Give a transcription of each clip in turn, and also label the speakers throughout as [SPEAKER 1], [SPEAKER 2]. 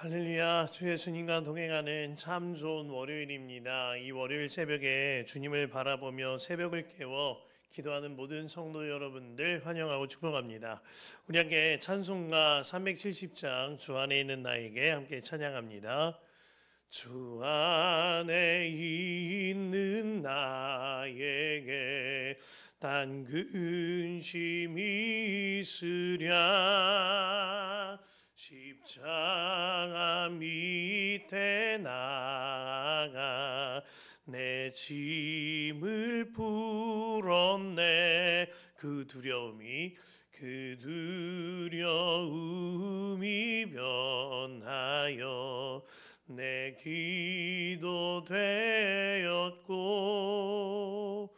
[SPEAKER 1] 할렐루야, 주 예수님과 동행하는 참 좋은 월요일입니다. 이 월요일 새벽에 주님을 바라보며 새벽을 깨워 기도하는 모든 성도 여러분들 환영하고 축복합니다. 우리 함께 찬송가 370장 주 안에 있는 나에게 함께 찬양합니다. 주 안에 있는 나에게 단 근심이 있으랴 십자가 밑에 나가 내 짐을 풀었네. 그 두려움이 변하여 내 기도 되었고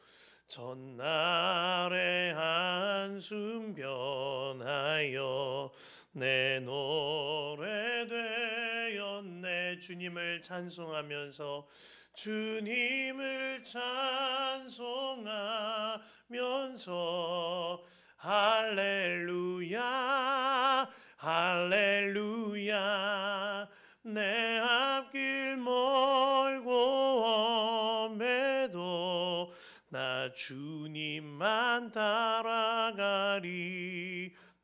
[SPEAKER 1] 전날의 한숨 변하여 내 노래 되었네. 주님을 찬송하면서 주님을 찬송하면서 할렐루야 할렐루야 내 앞길 멀고 험해도 나 주님만 따라가리.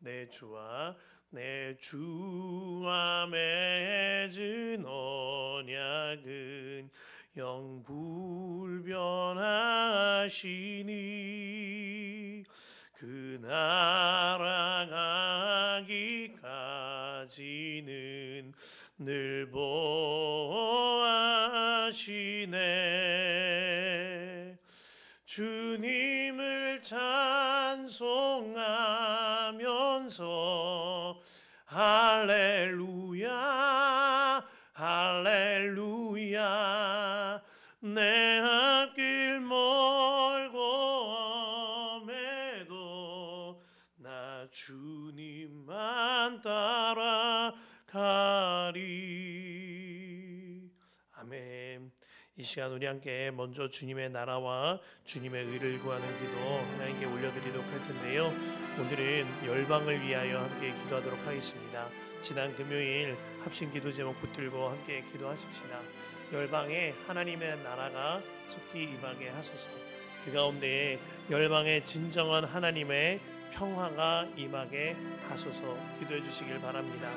[SPEAKER 1] 내 주와 내 주와 맺은 언약은 영불변하시니 그 나라 가기까지는 늘 보호하시네. 주님을 찬송하면서 할렐루야 할렐루야 내 앞길 멀고 험해도 나 주님만 따라가리. 아멘. 이 시간 우리 함께 먼저 주님의 나라와 주님의 의를 구하는 기도 하나님께 올려드리도록 할 텐데요. 오늘은 열방을 위하여 함께 기도하도록 하겠습니다. 지난 금요일 합심 기도 제목 붙들고 함께 기도하십시다. 열방에 하나님의 나라가 속히 임하게 하소서. 그 가운데 열방에 진정한 하나님의 평화가 임하게 하소서. 기도해 주시길 바랍니다.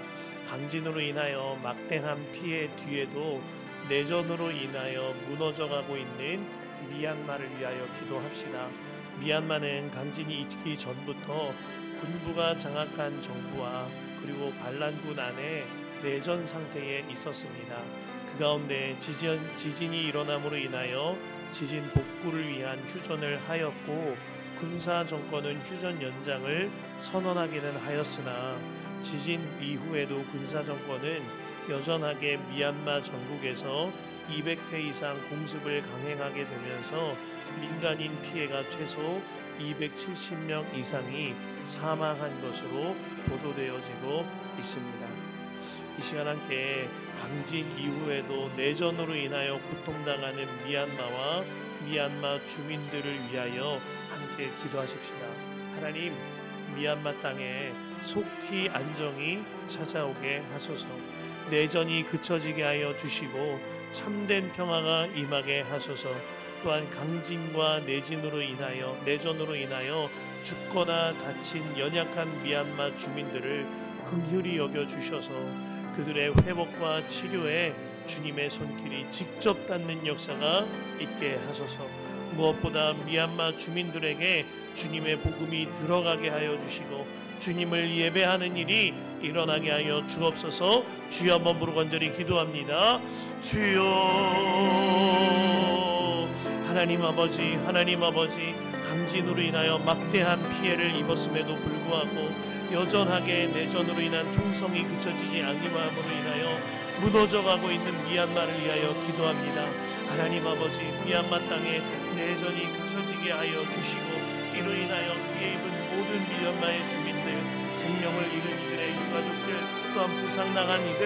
[SPEAKER 1] 강진으로 인하여 막대한 피해 뒤에도 내전으로 인하여 무너져가고 있는 미얀마를 위하여 기도합시다. 미얀마는 강진이 있기 전부터 군부가 장악한 정부와 그리고 반란군 안에 내전 상태에 있었습니다. 그 가운데 지진이 일어남으로 인하여 지진 복구를 위한 휴전을 하였고 군사 정권은 휴전 연장을 선언하기는 하였으나 지진 이후에도 군사 정권은 여전하게 미얀마 전국에서 200회 이상 공습을 강행하게 되면서 민간인 피해가 최소 270명 이상이 사망한 것으로 보도되어지고 있습니다. 이 시간 함께 강진 이후에도 내전으로 인하여 고통당하는 미얀마와 미얀마 주민들을 위하여 함께 기도하십시다. 하나님, 미얀마 땅에 속히 안정이 찾아오게 하소서. 내전이 그쳐지게 하여 주시고 참된 평화가 임하게 하소서. 또한 강진과 내전으로 인하여 죽거나 다친 연약한 미얀마 주민들을 긍휼히 여겨 주셔서 그들의 회복과 치료에 주님의 손길이 직접 닿는 역사가 있게 하소서. 무엇보다 미얀마 주민들에게 주님의 복음이 들어가게 하여 주시고 주님을 예배하는 일이 일어나게 하여 주옵소서. 주여 한번 부르고 간절히 기도합니다. 주여. 하나님 아버지 강진으로 인하여 막대한 피해를 입었음에도 불구하고 여전하게 내전으로 인한 총성이 그쳐지지 않음으로 인하여 무너져가고 있는 미얀마를 위하여 기도합니다. 하나님 아버지, 미얀마 땅에 내전이 그쳐지게 하여 주시고 이로 인하여 피해 입은 모든 미얀마의 주민들, 생명을 잃은 이들의 유가족들, 또한 부상당한 이들,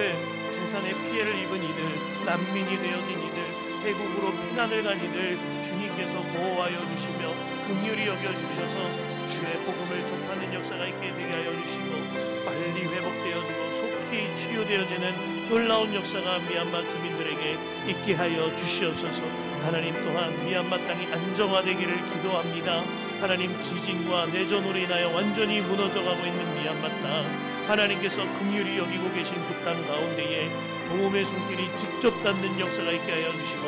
[SPEAKER 1] 재산의 피해를 입은 이들, 난민이 되어진 이들, 태국으로 피난을 간 이들 주님께서 보호하여 주시며 긍휼히 여겨주셔서 주의 복음을 전하는 역사가 있게 되게 하여 주시고 빨리 회복되어지고 속히 치유되어지는 놀라운 역사가 미얀마 주민들에게 있게 하여 주시옵소서. 하나님 또한 미얀마 땅이 안정화되기를 기도합니다. 하나님 지진과 내전으로 인하여 완전히 무너져가고 있는 미얀마 땅 하나님께서 긍휼히 여기고 계신 그 땅 가운데에 도움의 손길이 직접 닿는 역사가 있게 하여 주시고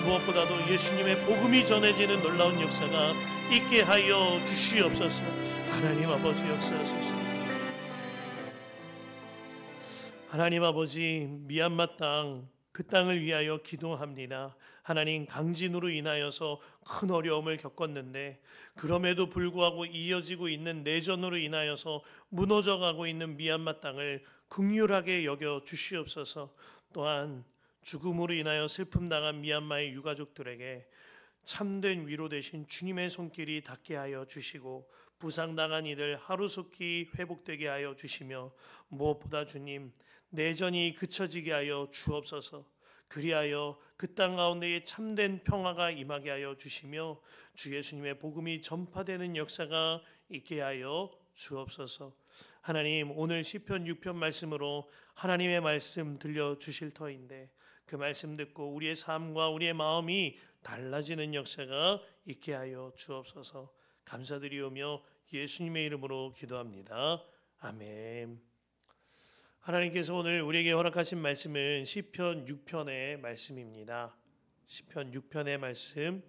[SPEAKER 1] 무엇보다도 예수님의 복음이 전해지는 놀라운 역사가 있게 하여 주시옵소서. 하나님 아버지 역사하소서. 하나님 아버지 미얀마 땅 그 땅을 위하여 기도합니다. 하나님 강진으로 인하여서 큰 어려움을 겪었는데 그럼에도 불구하고 이어지고 있는 내전으로 인하여서 무너져가고 있는 미얀마 땅을 긍휼하게 여겨 주시옵소서. 또한 죽음으로 인하여 슬픔 당한 미얀마의 유가족들에게 참된 위로 되신 주님의 손길이 닿게 하여 주시고 부상당한 이들 하루속히 회복되게 하여 주시며 무엇보다 주님 내전이 그쳐지게 하여 주옵소서. 그리하여 그 땅 가운데에 참된 평화가 임하게 하여 주시며 주 예수님의 복음이 전파되는 역사가 있게 하여 주옵소서. 하나님 오늘 시편 6편 말씀으로 하나님의 말씀 들려주실 터인데 그 말씀 듣고 우리의 삶과 우리의 마음이 달라지는 역사가 있게 하여 주옵소서. 감사드리오며 예수님의 이름으로 기도합니다. 아멘. 하나님께서 오늘 우리에게 허락하신 말씀은 시편 6편의 말씀입니다. 시편 6편의 말씀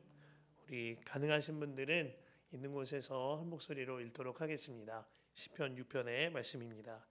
[SPEAKER 1] 우리 가능하신 분들은 있는 곳에서 한 목소리로 읽도록 하겠습니다. 시편 6편의 말씀입니다.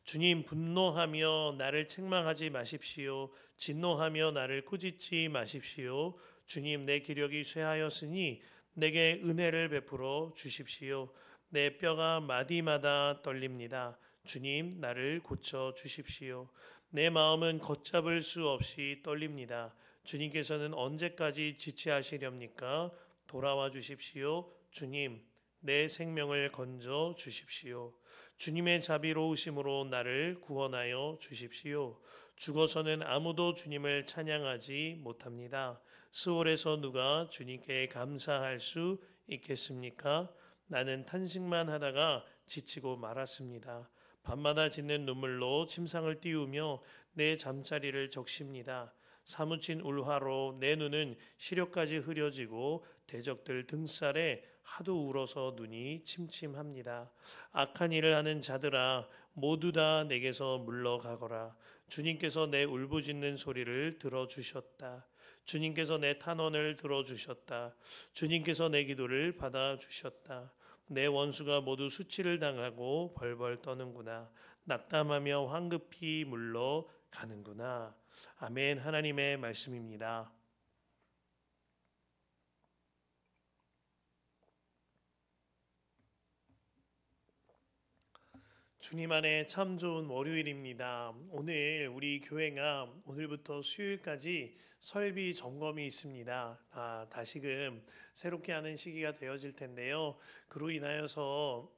[SPEAKER 1] 주님 분노하며 나를 책망하지 마십시오. 진노하며 나를 꾸짖지 마십시오. 주님 내 기력이 쇠하였으니 내게 은혜를 베풀어 주십시오. 내 뼈가 마디마다 떨립니다. 주님 나를 고쳐 주십시오. 내 마음은 걷잡을 수 없이 떨립니다. 주님께서는 언제까지 지체하시렵니까? 돌아와 주십시오. 주님 내 생명을 건져 주십시오. 주님의 자비로우심으로 나를 구원하여 주십시오. 죽어서는 아무도 주님을 찬양하지 못합니다. 스올에서 누가 주님께 감사할 수 있겠습니까? 나는 탄식만 하다가 지치고 말았습니다. 밤마다 짓는 눈물로 침상을 띄우며 내 잠자리를 적십니다. 사무친 울화로 내 눈은 시력까지 흐려지고 대적들 등살에 하도 울어서 눈이 침침합니다. 악한 일을 하는 자들아 모두 다 내게서 물러가거라. 주님께서 내 울부짖는 소리를 들어주셨다. 주님께서 내 탄원을 들어주셨다. 주님께서 내 기도를 받아주셨다. 내 원수가 모두 수치를 당하고 벌벌 떠는구나. 낙담하며 황급히 물러가는구나. 아멘. 하나님의 말씀입니다. 주님 안에 참 좋은 월요일입니다. 오늘 우리 교회가 오늘부터 수요일까지 설비 점검이 있습니다. 다시금 새롭게 하는 시기가 되어질 텐데요. 그로 인하여서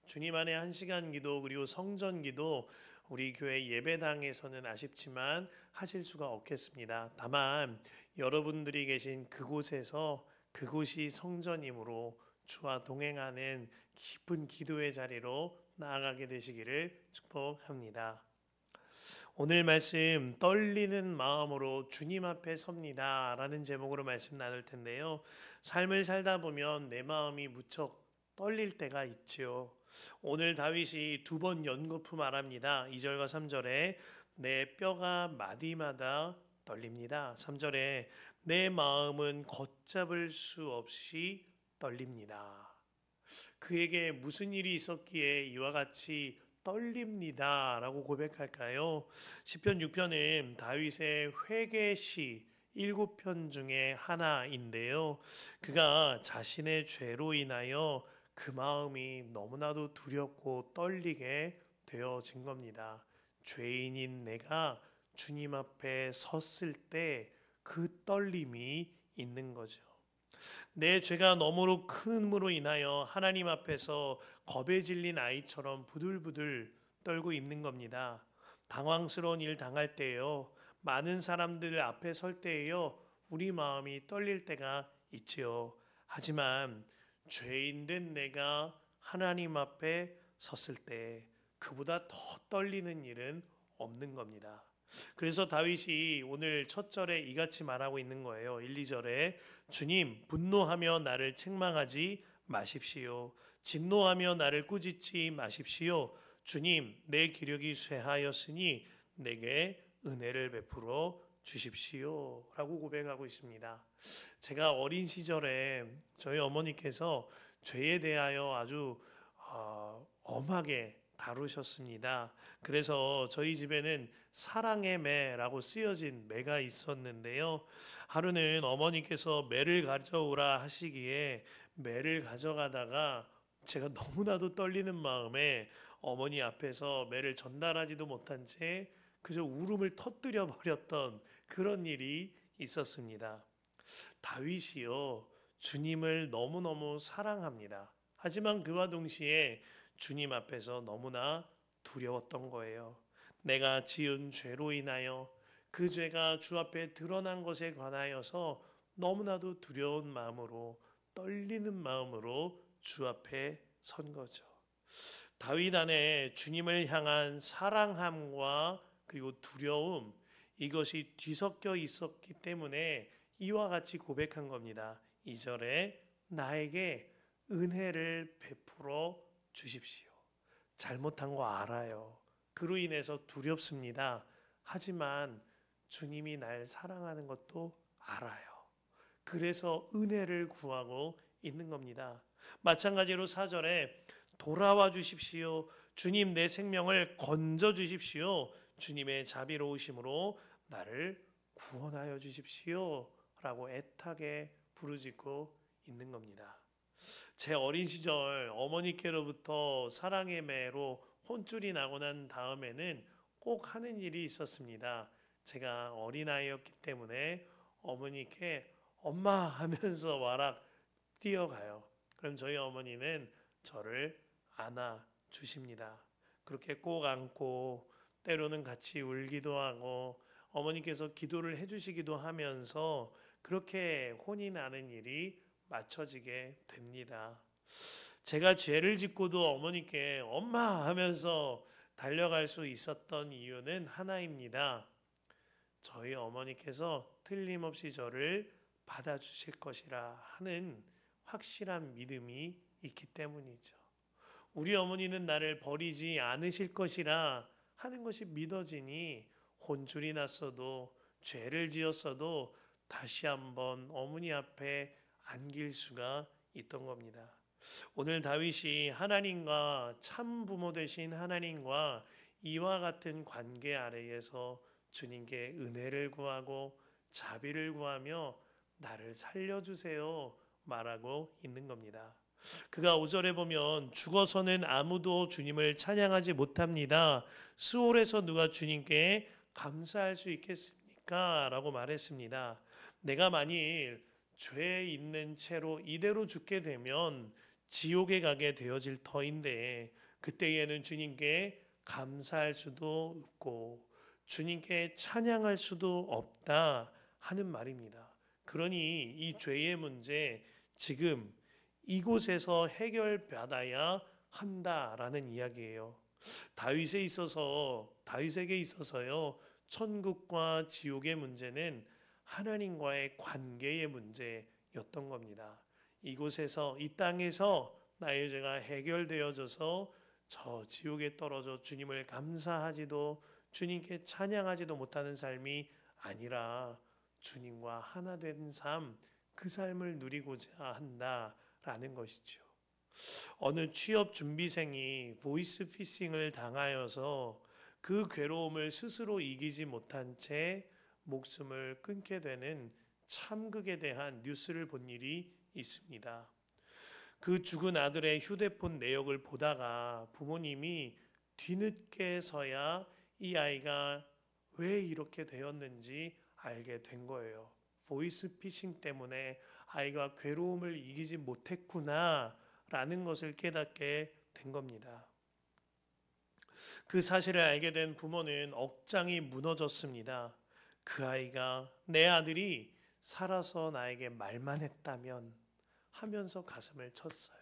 [SPEAKER 1] 주님 안에 1시간 기도 그리고 성전 기도 우리 교회 예배당에서는 아쉽지만 하실 수가 없겠습니다. 다만 여러분들이 계신 그곳에서 그곳이 성전이므로 주와 동행하는 깊은 기도의 자리로 나아가게 되시기를 축복합니다. 오늘 말씀 떨리는 마음으로 주님 앞에 섭니다 라는 제목으로 말씀 나눌 텐데요. 삶을 살다 보면 내 마음이 무척 떨릴 때가 있죠. 오늘 다윗이 2번 연거푸 말합니다. 2절과 3절에 내 뼈가 마디마다 떨립니다. 3절에 내 마음은 걷잡을 수 없이 떨립니다. 그에게 무슨 일이 있었기에 이와 같이 떨립니다 라고 고백할까요? 시편 6편은 다윗의 회개시 7편 중에 하나인데요. 그가 자신의 죄로 인하여 그 마음이 너무나도 두렵고 떨리게 되어진 겁니다. 죄인인 내가 주님 앞에 섰을 때 그 떨림이 있는 거죠. 내 죄가 너무로 큰으로 인하여 하나님 앞에서 겁에 질린 아이처럼 부들부들 떨고 있는 겁니다. 당황스러운 일 당할 때요. 많은 사람들 앞에 설 때에요, 우리 마음이 떨릴 때가 있지요. 하지만 죄인 된 내가 하나님 앞에 섰을 때 그보다 더 떨리는 일은 없는 겁니다. 그래서 다윗이 오늘 첫 절에 이같이 말하고 있는 거예요. 1, 2절에 주님 분노하며 나를 책망하지 마십시오. 진노하며 나를 꾸짖지 마십시오. 주님 내 기력이 쇠하였으니 내게 은혜를 베풀어 주십시오 라고 고백하고 있습니다. 제가 어린 시절에 저희 어머니께서 죄에 대하여 아주 엄하게 다루셨습니다. 그래서 저희 집에는 사랑의 매라고 쓰여진 매가 있었는데요. 하루는 어머니께서 매를 가져오라 하시기에 매를 가져가다가 제가 너무나도 떨리는 마음에 어머니 앞에서 매를 전달하지도 못한 채 그저 울음을 터뜨려 버렸던 그런 일이 있었습니다. 다윗이요, 주님을 너무너무 사랑합니다. 하지만 그와 동시에 주님 앞에서 너무나 두려웠던 거예요. 내가 지은 죄로 인하여 그 죄가 주 앞에 드러난 것에 관하여서 너무나도 두려운 마음으로, 떨리는 마음으로 주 앞에 선 거죠. 다윗 안에 주님을 향한 사랑함과 그리고 두려움, 이것이 뒤섞여 있었기 때문에 이와 같이 고백한 겁니다. 2절에 나에게 은혜를 베풀어 주십시오. 잘못한 거 알아요. 그로 인해서 두렵습니다. 하지만 주님이 날 사랑하는 것도 알아요. 그래서 은혜를 구하고 있는 겁니다. 마찬가지로 4절에 돌아와 주십시오. 주님 내 생명을 건져 주십시오. 주님의 자비로우심으로 나를 구원하여 주십시오 라고 애타게 부르짖고 있는 겁니다. 제 어린 시절 어머니께로부터 사랑의 매로 혼쭐이 나고 난 다음에는 꼭 하는 일이 있었습니다. 제가 어린아이였기 때문에 어머니께 엄마 하면서 와락 뛰어가요. 그럼 저희 어머니는 저를 안아 주십니다. 그렇게 꼭 안고 때로는 같이 울기도 하고 어머니께서 기도를 해주시기도 하면서 그렇게 혼이 나는 일이 맞춰지게 됩니다. 제가 죄를 짓고도 어머니께 엄마 하면서 달려갈 수 있었던 이유는 하나입니다. 저희 어머니께서 틀림없이 저를 받아주실 것이라 하는 확실한 믿음이 있기 때문이죠. 우리 어머니는 나를 버리지 않으실 것이라 하는 것이 믿어지니 혼쭐이 났어도 죄를 지었어도 다시 한번 어머니 앞에 안길 수가 있던 겁니다. 오늘 다윗이 하나님과 참 부모 되신 하나님과 이와 같은 관계 아래에서 주님께 은혜를 구하고 자비를 구하며 나를 살려주세요 말하고 있는 겁니다. 그가 5절에 보면 죽어서는 아무도 주님을 찬양하지 못합니다. 수월에서 누가 주님께 감사할 수 있겠습니까? 라고 말했습니다. 내가 만일 죄에 있는 채로 이대로 죽게 되면 지옥에 가게 되어질 터인데 그때에는 주님께 감사할 수도 없고 주님께 찬양할 수도 없다 하는 말입니다. 그러니 이 죄의 문제 지금 이곳에서 해결받아야 한다라는 이야기예요. 다윗에게 있어서요, 천국과 지옥의 문제는 하나님과의 관계의 문제였던 겁니다. 이곳에서, 이 땅에서 나의 죄가 해결되어져서 저 지옥에 떨어져 주님을 감사하지도 주님께 찬양하지도 못하는 삶이 아니라 주님과 하나 된 삶, 그 삶을 누리고자 한다라는 것이죠. 어느 취업 준비생이 보이스피싱을 당하여서 그 괴로움을 스스로 이기지 못한 채 목숨을 끊게 되는 참극에 대한 뉴스를 본 일이 있습니다. 그 죽은 아들의 휴대폰 내역을 보다가 부모님이 뒤늦게서야 이 아이가 왜 이렇게 되었는지 알게 된 거예요. 보이스피싱 때문에 아이가 괴로움을 이기지 못했구나 라는 것을 깨닫게 된 겁니다. 그 사실을 알게 된 부모는 억장이 무너졌습니다. 그 아이가 내 아들이 살아서 나에게 말만 했다면 하면서 가슴을 쳤어요.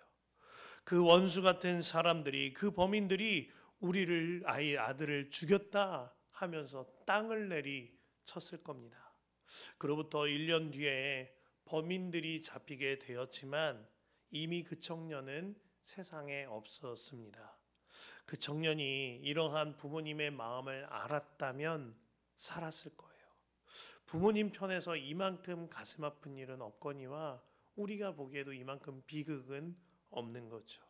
[SPEAKER 1] 그 원수 같은 사람들이, 그 범인들이 우리를, 아들을 죽였다 하면서 땅을 내리쳤을 겁니다. 그로부터 1년 뒤에 범인들이 잡히게 되었지만 이미 그 청년은 세상에 없었습니다. 그 청년이 이러한 부모님의 마음을 알았다면 살았을 거예요. 부모님 편에서 이만큼 가슴 아픈 일은 없거니와 우리가 보기에도 이만큼 비극은 없는 거죠.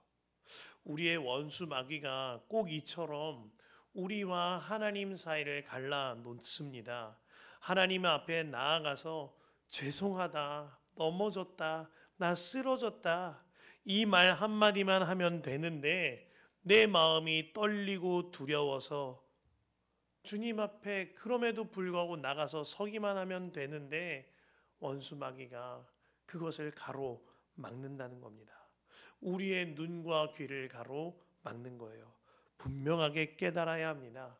[SPEAKER 1] 우리의 원수 마귀가 꼭 이처럼 우리와 하나님 사이를 갈라 놓습니다. 하나님 앞에 나아가서 죄송하다, 넘어졌다, 나 쓰러졌다, 이 말 한마디만 하면 되는데 내 마음이 떨리고 두려워서 주님 앞에 그럼에도 불구하고 나가서 서기만 하면 되는데 원수 마귀가 그것을 가로막는다는 겁니다. 우리의 눈과 귀를 가로막는 거예요. 분명하게 깨달아야 합니다.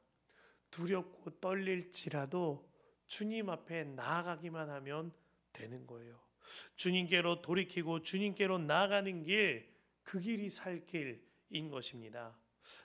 [SPEAKER 1] 두렵고 떨릴지라도 주님 앞에 나아가기만 하면 되는 거예요. 주님께로 돌이키고 주님께로 나아가는 길, 그 길이 살 길인 것입니다.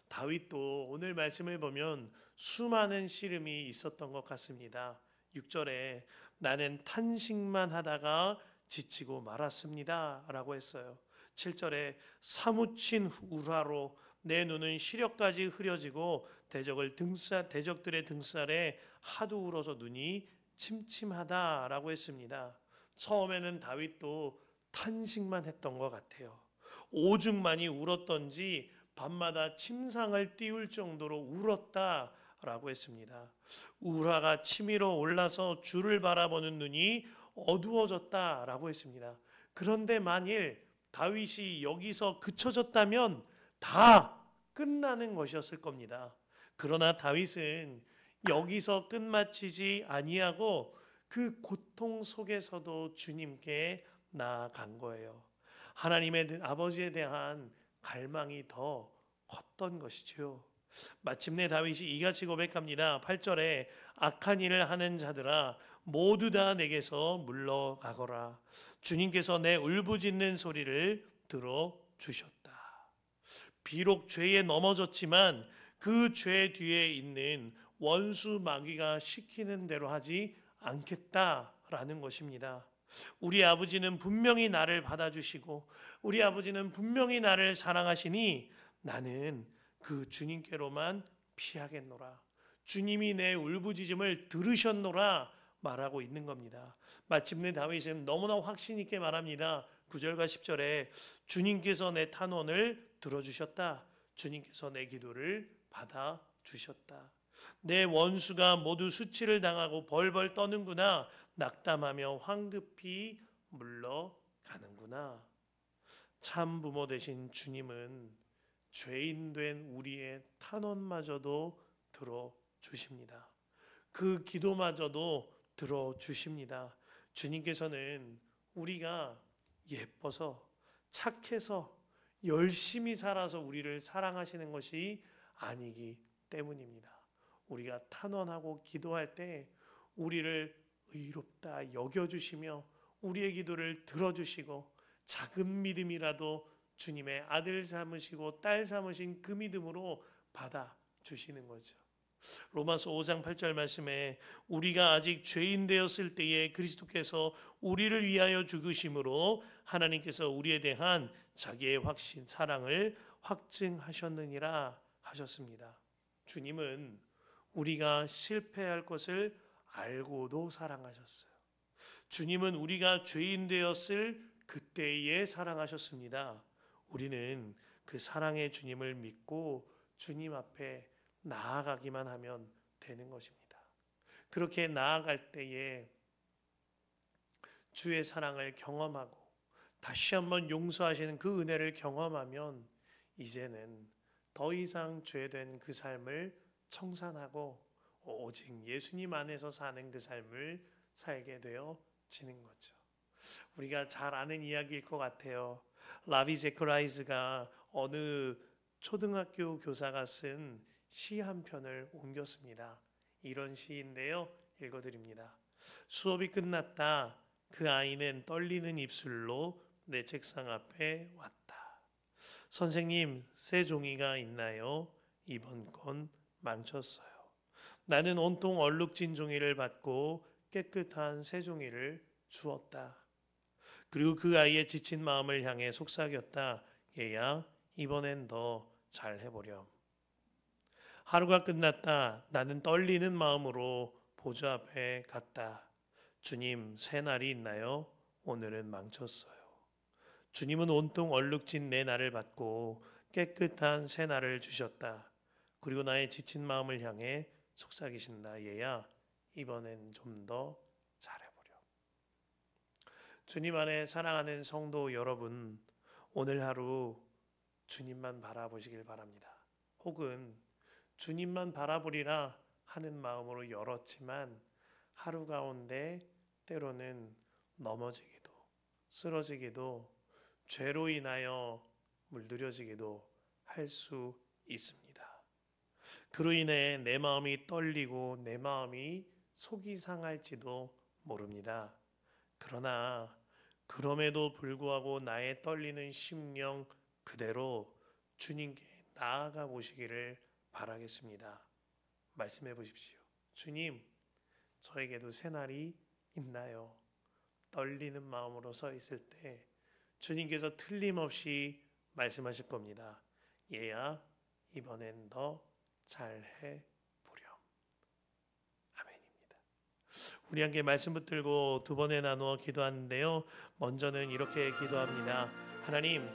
[SPEAKER 1] 다윗도 오늘 말씀을 보면 수많은 씨름이 있었던 것 같습니다. 6절에 나는 탄식만 하다가 지치고 말았습니다 라고 했어요. 7절에 사무친 우라로 내 눈은 시력까지 흐려지고 대적들의 등살에 하도 울어서 눈이 침침하다라고 했습니다. 처음에는 다윗도 탄식만 했던 것 같아요. 오죽 많이 울었던지 밤마다 침상을 띄울 정도로 울었다라고 했습니다. 우라가 치밀어 올라서 주를 바라보는 눈이 어두워졌다라고 했습니다. 그런데 만일 다윗이 여기서 그쳐졌다면 다 끝나는 것이었을 겁니다. 그러나 다윗은 여기서 끝마치지 아니하고 그 고통 속에서도 주님께 나아간 거예요. 하나님의 아버지에 대한 갈망이 더 컸던 것이죠. 마침내 다윗이 이같이 고백합니다. 8절에 악한 일을 하는 자들아 모두 다 내게서 물러가거라. 주님께서 내 울부짖는 소리를 들어주셨다. 비록 죄에 넘어졌지만 그 죄 뒤에 있는 원수 마귀가 시키는 대로 하지 않겠다라는 것입니다. 우리 아버지는 분명히 나를 받아주시고 우리 아버지는 분명히 나를 사랑하시니 나는 그 주님께로만 피하겠노라. 주님이 내 울부짖음을 들으셨노라 말하고 있는 겁니다. 마침내 다윗은 너무나 확신 있게 말합니다. 9절과 10절에 주님께서 내 탄원을 들어주셨다. 주님께서 내 기도를 받아주셨다. 내 원수가 모두 수치를 당하고 벌벌 떠는구나. 낙담하며 황급히 물러가는구나. 참 부모 되신 주님은 죄인 된 우리의 탄원마저도 들어주십니다. 그 기도마저도 들어주십니다. 주님께서는 우리가 예뻐서 착해서 열심히 살아서 우리를 사랑하시는 것이 아니기 때문입니다. 우리가 탄원하고 기도할 때 우리를 의롭다 여겨주시며 우리의 기도를 들어주시고 작은 믿음이라도 주님의 아들 삼으시고 딸 삼으신 그 믿음으로 받아주시는 거죠. 로마서 5장 8절 말씀에 우리가 아직 죄인 되었을 때에 그리스도께서 우리를 위하여 죽으심으로 하나님께서 우리에 대한 자기의 확신 사랑을 확증하셨느니라 하셨습니다. 주님은 우리가 실패할 것을 알고도 사랑하셨어요. 주님은 우리가 죄인 되었을 그때에 사랑하셨습니다. 우리는 그 사랑의 주님을 믿고 주님 앞에 나아가기만 하면 되는 것입니다. 그렇게 나아갈 때에 주의 사랑을 경험하고 다시 한번 용서하시는 그 은혜를 경험하면 이제는 더 이상 죄된 그 삶을 청산하고 오직 예수님 안에서 사는 그 삶을 살게 되어지는 거죠. 우리가 잘 아는 이야기일 것 같아요. 라비 제크라이즈가 어느 초등학교 교사가 쓴 시 한 편을 옮겼습니다. 이런 시인데요. 읽어드립니다. 수업이 끝났다. 그 아이는 떨리는 입술로 내 책상 앞에 왔다. 선생님, 새 종이가 있나요? 이번 건 망쳤어요. 나는 온통 얼룩진 종이를 받고 깨끗한 새 종이를 주었다. 그리고 그 아이의 지친 마음을 향해 속삭였다. 얘야, 이번엔 더 잘 해보렴. 하루가 끝났다. 나는 떨리는 마음으로 보좌 앞에 갔다. 주님, 새 날이 있나요? 오늘은 망쳤어요. 주님은 온통 얼룩진 내 날을 받고 깨끗한 새 날을 주셨다. 그리고 나의 지친 마음을 향해 속삭이신다. 얘야, 이번엔 좀 더 잘해보렴. 주님 안에 사랑하는 성도 여러분, 오늘 하루 주님만 바라보시길 바랍니다. 혹은 주님만 바라보리라 하는 마음으로 열었지만 하루 가운데 때로는 넘어지기도, 쓰러지기도, 죄로 인하여 물들여지기도 할 수 있습니다. 그로 인해 내 마음이 떨리고 내 마음이 속이 상할지도 모릅니다. 그러나 그럼에도 불구하고 나의 떨리는 심령 그대로 주님께 나아가 보시기를 바라겠습니다. 말씀해 보십시오. 주님, 저에게도 새날이 있나요? 떨리는 마음으로 서 있을 때 주님께서 틀림없이 말씀하실 겁니다. 얘야, 이번엔 더 잘해 보렴. 아멘입니다. 우리 함께 말씀 붙들고 두 번에 나누어 기도하는데요. 먼저는 이렇게 기도합니다. 하나님,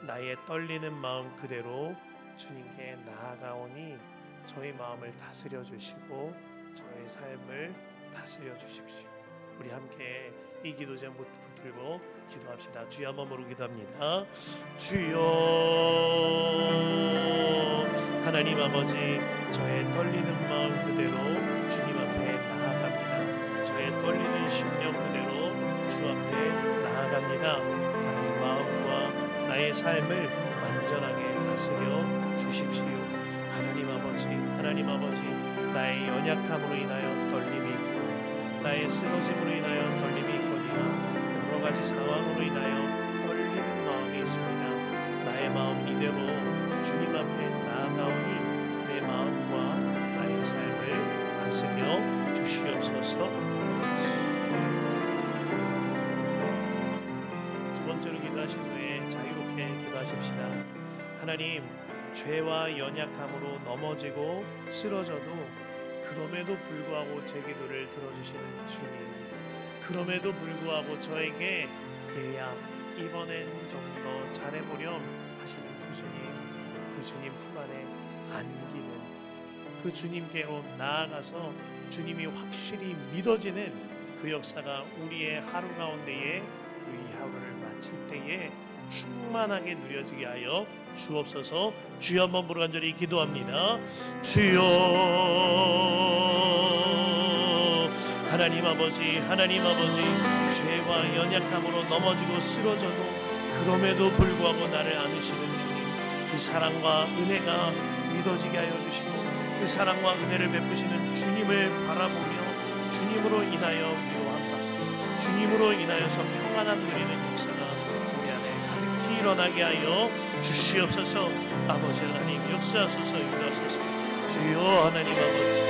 [SPEAKER 1] 나의 떨리는 마음 그대로 주님께 나아가오니 저의 마음을 다스려 주시고 저의 삶을 다스려 주십시오. 우리 함께 이 기도 제목 붙들고 기도합시다. 주여 한번 부르고 기도합니다. 주여, 하나님 아버지, 저의 떨리는 마음 그대로 주님 앞에 나아갑니다. 저의 떨리는 심령 그대로 주 앞에 나아갑니다. 나의 마음과 나의 삶을 완전하게 다스려 주십시오. 하나님 아버지, 나의 연약함으로 인하여 떨림이 있고 나의 쓰러짐으로 인하여 떨림이 있거니와 여러 가지 상황으로 인하여 떨리는 마음이 있습니다. 나의 마음 이대로 주님 앞에 나아가오니 내 마음과 나의 삶을 다스려 주시옵소서. 두 번째로 기도하신 후에 자유롭게 기도하십시다. 하나님, 죄와 연약함으로 넘어지고 쓰러져도 그럼에도 불구하고 제 기도를 들어주시는 주님, 그럼에도 불구하고 저에게 얘야, 이번엔 좀 더 잘해보렴 하시는 그 주님 품 안에 안기는 그 주님께로 나아가서 주님이 확실히 믿어지는 그 역사가 우리의 하루 가운데에 이 하루를 마칠 때에 충만하게 누려지게 하여 주옵소서. 주여 한번 부르 간절히 기도합니다. 주여, 하나님 아버지, 죄와 연약함으로 넘어지고 쓰러져도 그럼에도 불구하고 나를 안으시는 주님, 그 사랑과 은혜가 믿어지게 하여 주시고 그 사랑과 은혜를 베푸시는 주님을 바라보며 주님으로 인하여 위로함받고 주님으로 인하여서 평안함 누리는 역사가 우리 안에 가득히 일어나게 하여 주시옵소서. 아버지 하나님, 역사하소서, 인도하소서. 주여 하나님 아버지,